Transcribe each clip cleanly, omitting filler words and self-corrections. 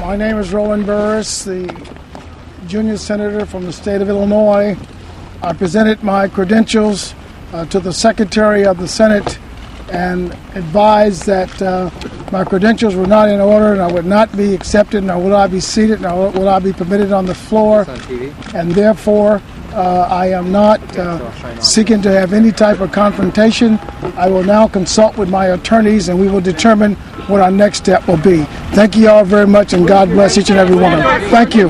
My name is Roland Burris, the junior senator from the state of Illinois. I presented my credentials to the Secretary of the Senate and advised that my credentials were not in order and I would not be accepted, nor would I be seated, nor would I be permitted on the floor. And therefore, I am not seeking to have any type of confrontation. I will now consult with my attorneys and we will determine what our next step will be. Thank you all very much, and God bless each and every one of them. Thank you.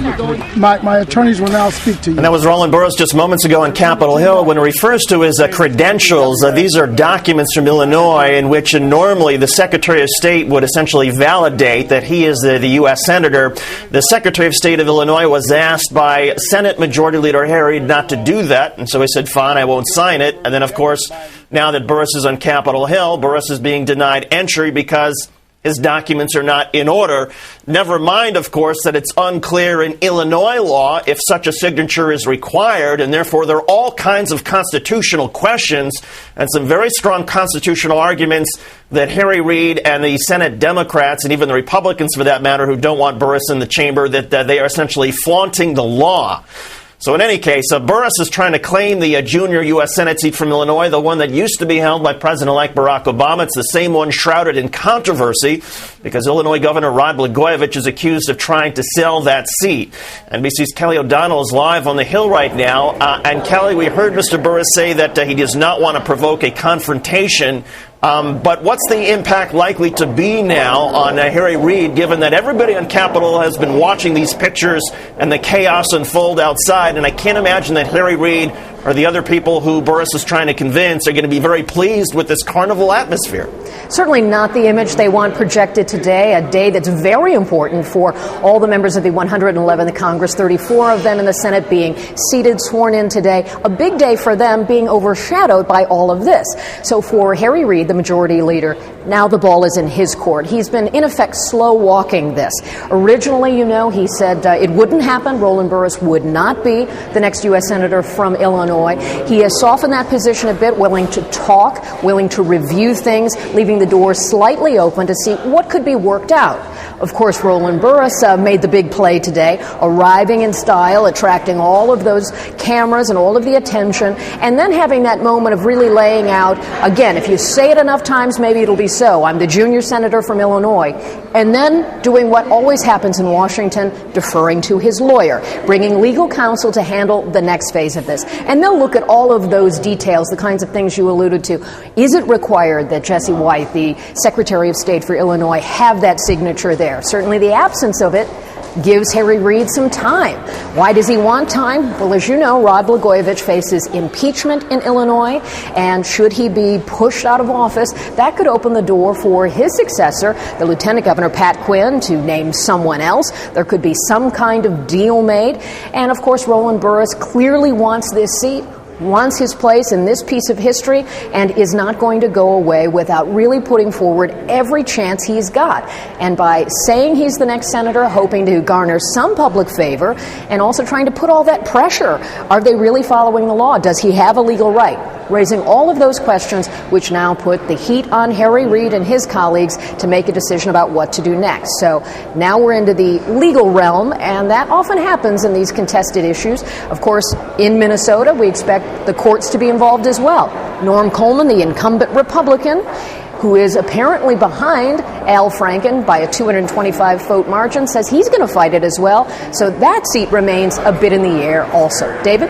My attorneys will now speak to you. And that was Roland Burris just moments ago on Capitol Hill. When it refers to his credentials, these are documents from Illinois in which normally the Secretary of State would essentially validate that he is the U.S. Senator. The Secretary of State of Illinois was asked by Senate Majority Leader Harry not to do that, and so he said, fine, I won't sign it. And then, of course, now that Burris is on Capitol Hill, Burris is being denied entry because his documents are not in order. Never mind, of course, that it's unclear in Illinois law if such a signature is required, and therefore there are all kinds of constitutional questions and some very strong constitutional arguments that Harry Reid and the Senate Democrats, and even the Republicans for that matter, who don't want Burris in the chamber, that they are essentially flaunting the law. So in any case, Burris is trying to claim the junior U.S. Senate seat from Illinois, the one that used to be held by President-elect Barack Obama. It's the same one shrouded in controversy because Illinois Governor Rod Blagojevich is accused of trying to sell that seat. NBC's Kelly O'Donnell is live on the Hill right now. And Kelly, we heard Mr. Burris say that he does not want to provoke a confrontation. But what's the impact likely to be now on Harry Reid, given that everybody on Capitol has been watching these pictures and the chaos unfold outside? And I can't imagine that Harry Reid or the other people who Burris is trying to convince are going to be very pleased with this carnival atmosphere. Certainly not the image they want projected today, a day that's very important for all the members of the 111th Congress, 34 of them in the Senate being seated, sworn in today. A big day for them being overshadowed by all of this. So for Harry Reid, the majority leader, now the ball is in his court. He's been, in effect, slow-walking this. Originally, he said it wouldn't happen. Roland Burris would not be the next U.S. Senator from Illinois. He has softened that position a bit, willing to talk, willing to review things, leaving the door slightly open to see what could be worked out. Of course, Roland Burris made the big play today, arriving in style, attracting all of those cameras and all of the attention, and then having that moment of really laying out, again, if you say it enough times, maybe it'll be so. I'm the junior senator from Illinois. And then doing what always happens in Washington, deferring to his lawyer, bringing legal counsel to handle the next phase of this. And they'll look at all of those details, the kinds of things you alluded to. Is it required that Jesse White, the Secretary of State for Illinois, have that signature there? Certainly the absence of it gives Harry Reid some time. Why does he want time? Well, as you know, Rod Blagojevich faces impeachment in Illinois, and should he be pushed out of office, that could open the door for his successor, the Lieutenant Governor Pat Quinn, to name someone else. There could be some kind of deal made. And, of course, Roland Burris clearly wants this seat, wants his place in this piece of history, and is not going to go away without really putting forward every chance he's got. And by saying he's the next senator, hoping to garner some public favor, and also trying to put all that pressure. Are they really following the law? Does he have a legal right? Raising all of those questions, which now put the heat on Harry Reid and his colleagues to make a decision about what to do next. So now we're into the legal realm, and that often happens in these contested issues. Of course, in Minnesota, we expect the courts to be involved as well. Norm Coleman, the incumbent Republican, who is apparently behind Al Franken by a 225-vote margin, says he's going to fight it as well. So that seat remains a bit in the air also. David?